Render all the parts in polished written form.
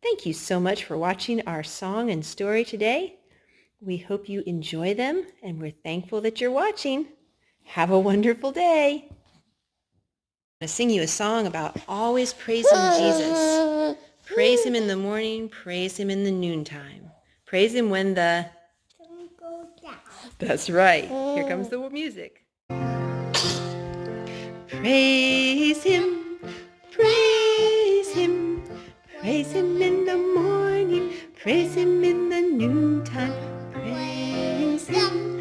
Thank you so much for watching our song and story today. We hope you enjoy them, and we're thankful that you're watching. Have a wonderful day. I'm going to sing you a song about always praising Jesus. Praise him in the morning, praise him in the noontime. Praise him when the sun goes down. That's right. Here comes the music. Praise him, praise him, praise him in the morning, praise him in the noontime. Praise him,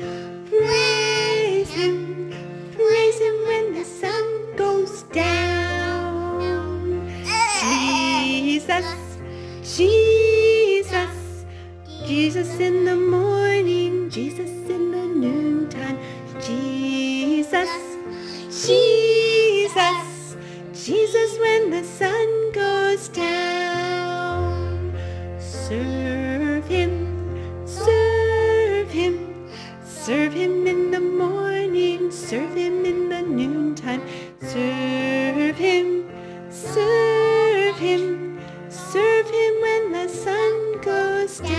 praise him, praise him when the sun goes down. Jesus, Jesus, Jesus in the morning, Jesus in the noontime. Jesus, Jesus, Jesus when the sun goes down. Serve him, serve him, serve him in the morning, serve him in the noontime. Serve him, serve him, serve him when the sun goes down.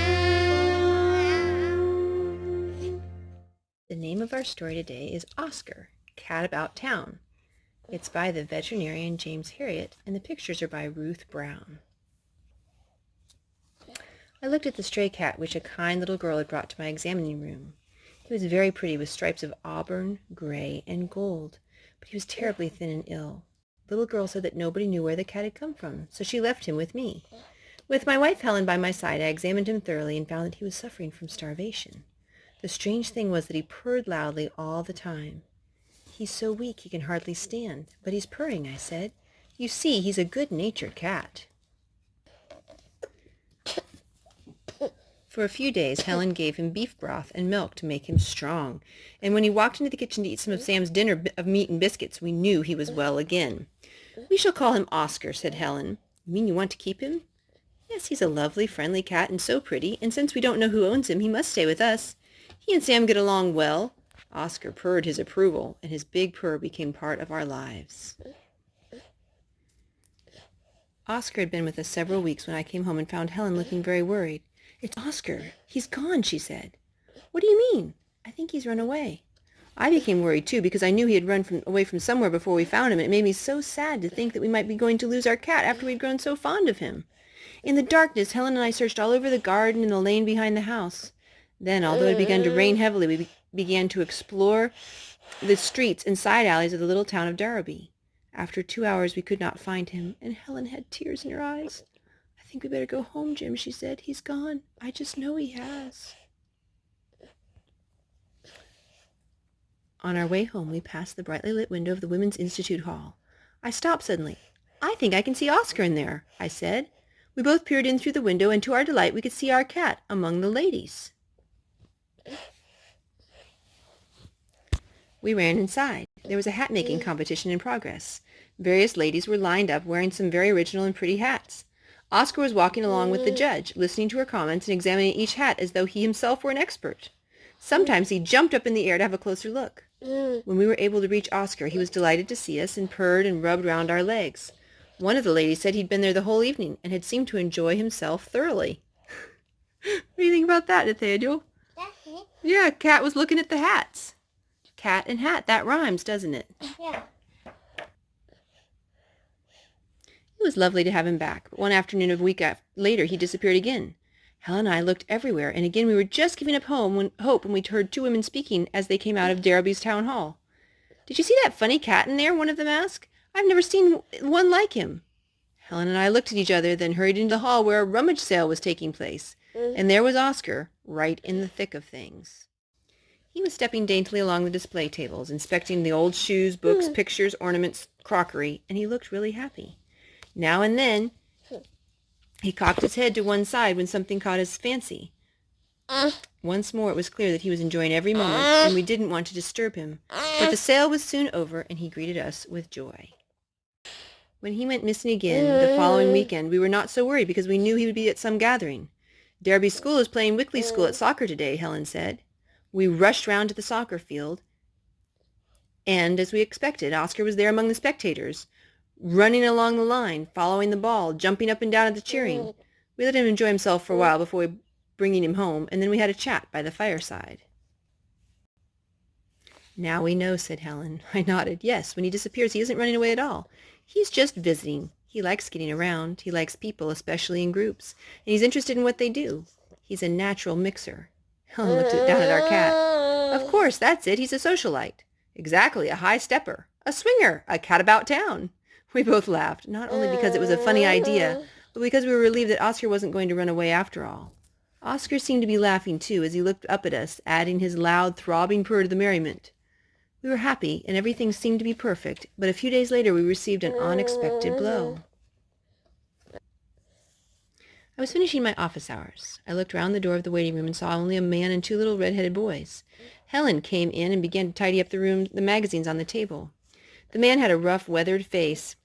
The name of our story today is Oscar, Cat About Town. It's by the veterinarian James Harriet, and the pictures are by Ruth Brown. I looked at the stray cat which a kind little girl had brought to my examining room. He was very pretty with stripes of auburn, gray, and gold, but he was terribly thin and ill. The little girl said that nobody knew where the cat had come from, so she left him with me. With my wife Helen by my side, I examined him thoroughly and found that he was suffering from starvation. The strange thing was that he purred loudly all the time. He's so weak he can hardly stand, but he's purring, I said. You see, he's a good-natured cat. For a few days, Helen gave him beef broth and milk to make him strong, and when he walked into the kitchen to eat some of Sam's dinner of meat and biscuits, we knew he was well again. We shall call him Oscar, said Helen. You mean you want to keep him? Yes, he's a lovely, friendly cat and so pretty, and since we don't know who owns him, he must stay with us. He and Sam get along well. Oscar purred his approval, and his big purr became part of our lives. Oscar had been with us several weeks when I came home and found Helen looking very worried. It's Oscar. He's gone, she said. What do you mean? I think he's run away. I became worried, too, because I knew he had run away from somewhere before we found him, and it made me so sad to think that we might be going to lose our cat after we'd grown so fond of him. In the darkness, Helen and I searched all over the garden and the lane behind the house. Then, although it began to rain heavily, we began to explore the streets and side alleys of the little town of Darrowby. After 2 hours, we could not find him, and Helen had tears in her eyes. I think we better go home, Jim, she said. He's gone. I just know he has. On our way home, we passed the brightly lit window of the Women's Institute Hall. I stopped suddenly. I think I can see Oscar in there, I said. We both peered in through the window, and to our delight, we could see our cat among the ladies. We ran inside. There was a hat-making competition in progress. Various ladies were lined up wearing some very original and pretty hats. Oscar was walking along with the judge, listening to her comments and examining each hat as though he himself were an expert. Sometimes he jumped up in the air to have a closer look. When we were able to reach Oscar, he was delighted to see us and purred and rubbed round our legs. One of the ladies said he'd been there the whole evening and had seemed to enjoy himself thoroughly. What do you think about that, Nathaniel? Yeah, Cat was looking at the hats. Cat and hat, that rhymes, doesn't it? Yeah. It was lovely to have him back, but one afternoon a week later he disappeared again. Helen and I looked everywhere, and again we were just giving up hope when we heard two women speaking as they came out of Darrowby's town hall. Did you see that funny cat in there? One of them asked. I've never seen one like him. Helen and I looked at each other, then hurried into the hall where a rummage sale was taking place, and there was Oscar, right in the thick of things. He was stepping daintily along the display tables, inspecting the old shoes, books, pictures, ornaments, crockery, and he looked really happy. Now and then, he cocked his head to one side when something caught his fancy. Once more, it was clear that he was enjoying every moment, and we didn't want to disturb him. But the sale was soon over, and he greeted us with joy. When he went missing again the following weekend, we were not so worried because we knew he would be at some gathering. Darrowby School is playing Wickley School at soccer today, Helen said. We rushed round to the soccer field, and, as we expected, Oscar was there among the spectators, running along the line, following the ball, jumping up and down at the cheering. We let him enjoy himself for a while before bringing him home, and then we had a chat by the fireside. Now we know, said Helen. I nodded. Yes, when he disappears, he isn't running away at all. He's just visiting. He likes getting around. He likes people, especially in groups, and he's interested in what they do. He's a natural mixer. Helen looked down at our cat. Of course, that's it. He's a socialite. Exactly, a high stepper, a swinger, a cat about town. We both laughed, not only because it was a funny idea, but because we were relieved that Oscar wasn't going to run away after all. Oscar seemed to be laughing, too, as he looked up at us, adding his loud, throbbing purr to the merriment. We were happy, and everything seemed to be perfect, but a few days later we received an unexpected blow. I was finishing my office hours. I looked round the door of the waiting room and saw only a man and 2 little red-headed boys. Helen came in and began to tidy up the magazines on the table. The man had a rough, weathered face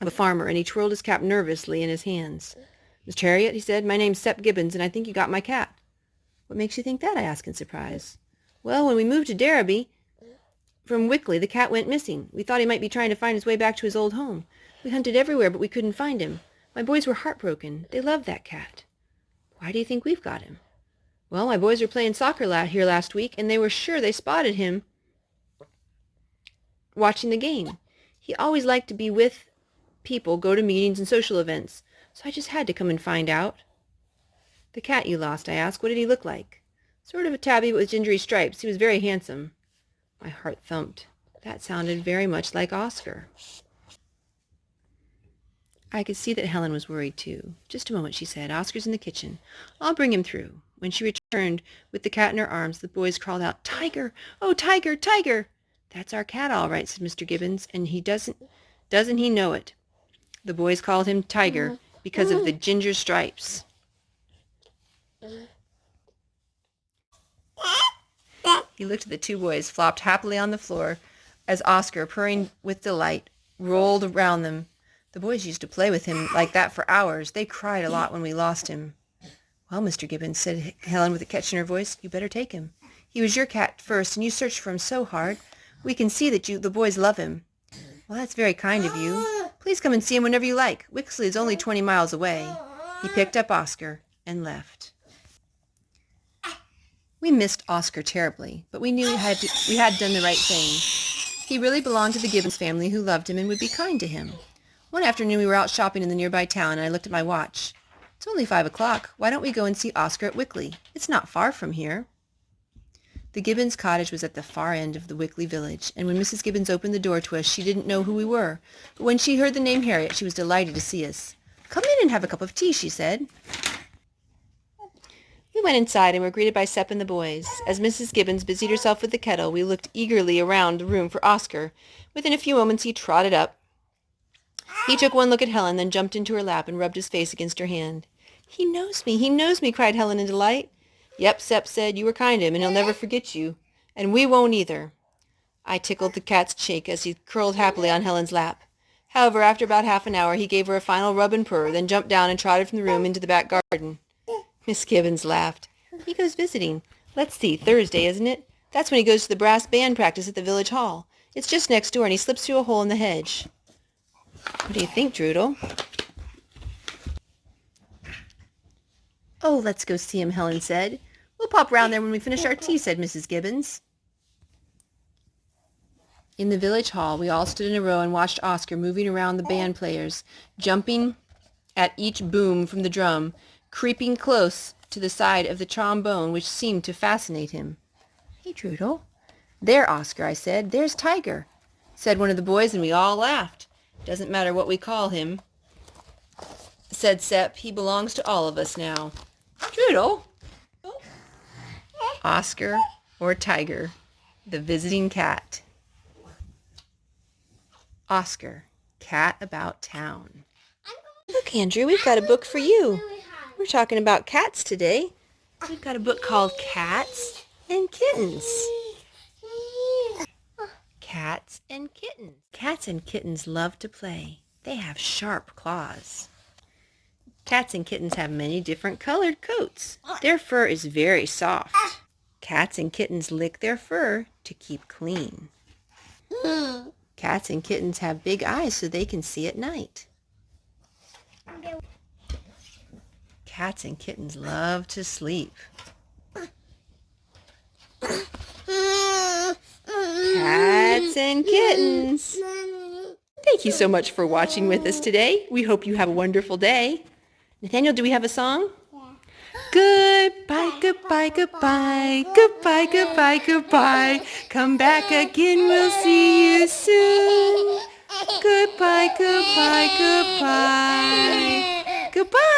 of a farmer, and he twirled his cap nervously in his hands. Mr. Harriet, he said, my name's Sep Gibbons, and I think you got my cat. What makes you think that? I asked in surprise. Well, when we moved to Derby from Wickley, the cat went missing. We thought he might be trying to find his way back to his old home. We hunted everywhere, but we couldn't find him. My boys were heartbroken. They loved that cat. Why do you think we've got him? Well, my boys were playing soccer here last week, and they were sure they spotted him watching the game. He always liked to be with people, go to meetings and social events, so I just had to come and find out. The cat you lost, I asked. What did he look like? Sort of a tabby with gingery stripes. He was very handsome. My heart thumped. That sounded very much like Oscar. I could see that Helen was worried too. Just a moment, she said. Oscar's in the kitchen. I'll bring him through. When she returned with the cat in her arms, the boys called out, Tiger! Oh, Tiger! Tiger! That's our cat, all right, said Mr. Gibbons, and doesn't he know it? The boys called him Tiger because of the ginger stripes. He looked at the 2 boys, flopped happily on the floor, as Oscar, purring with delight, rolled around them. The boys used to play with him like that for hours. They cried a lot when we lost him. Well, Mr. Gibbons, said Helen with a catch in her voice, you better take him. He was your cat first, and you searched for him so hard. We can see that the boys love him. Well, that's very kind of you. Please come and see him whenever you like. Wixley is only 20 miles away. He picked up Oscar and left. We missed Oscar terribly, but we knew we had done the right thing. He really belonged to the Gibbons family, who loved him and would be kind to him. One afternoon we were out shopping in the nearby town, and I looked at my watch. It's only 5 o'clock. Why don't we go and see Oscar at Wickley? It's not far from here. The Gibbons cottage was at the far end of the Wickley village, and when Mrs. Gibbons opened the door to us, she didn't know who we were. But when she heard the name Harriet, she was delighted to see us. Come in and have a cup of tea, she said. We went inside and were greeted by Sep and the boys. As Mrs. Gibbons busied herself with the kettle, we looked eagerly around the room for Oscar. Within a few moments he trotted up. He took one look at Helen, then jumped into her lap and rubbed his face against her hand. He knows me, cried Helen in delight. Yep, Sep said, you were kind to him, and he'll never forget you. And we won't either. I tickled the cat's cheek as he curled happily on Helen's lap. However, after about half an hour, he gave her a final rub and purr, then jumped down and trotted from the room into the back garden. Miss Gibbons laughed. He goes visiting. Let's see, Thursday, isn't it? That's when he goes to the brass band practice at the village hall. It's just next door, and he slips through a hole in the hedge. What do you think, Droodle? Oh, let's go see him, Helen said. We'll pop round there when we finish our tea, said Mrs. Gibbons. In the village hall, we all stood in a row and watched Oscar moving around the band players, jumping at each boom from the drum, creeping close to the side of the trombone, which seemed to fascinate him. Hey, Droodle. There, Oscar, I said. There's Tiger, said one of the boys, and we all laughed. Doesn't matter what we call him, said Sep. He belongs to all of us now. Droodle. Oscar or Tiger, the visiting cat. Oscar, cat about town. Look, Andrew, we've got a book for you. We're talking about cats today. We've got a book called Cats and Kittens. Cats and kittens. Cats and kittens love to play. They have sharp claws. Cats and kittens have many different colored coats. Their fur is very soft. Cats and kittens lick their fur to keep clean. Cats and kittens have big eyes so they can see at night. Cats and kittens love to sleep. Cats and kittens. Thank you so much for watching with us today. We hope you have a wonderful day. Nathaniel, do we have a song? Goodbye, goodbye, goodbye, goodbye, goodbye, goodbye. Come back again, we'll see you soon. Goodbye, goodbye, goodbye. Goodbye.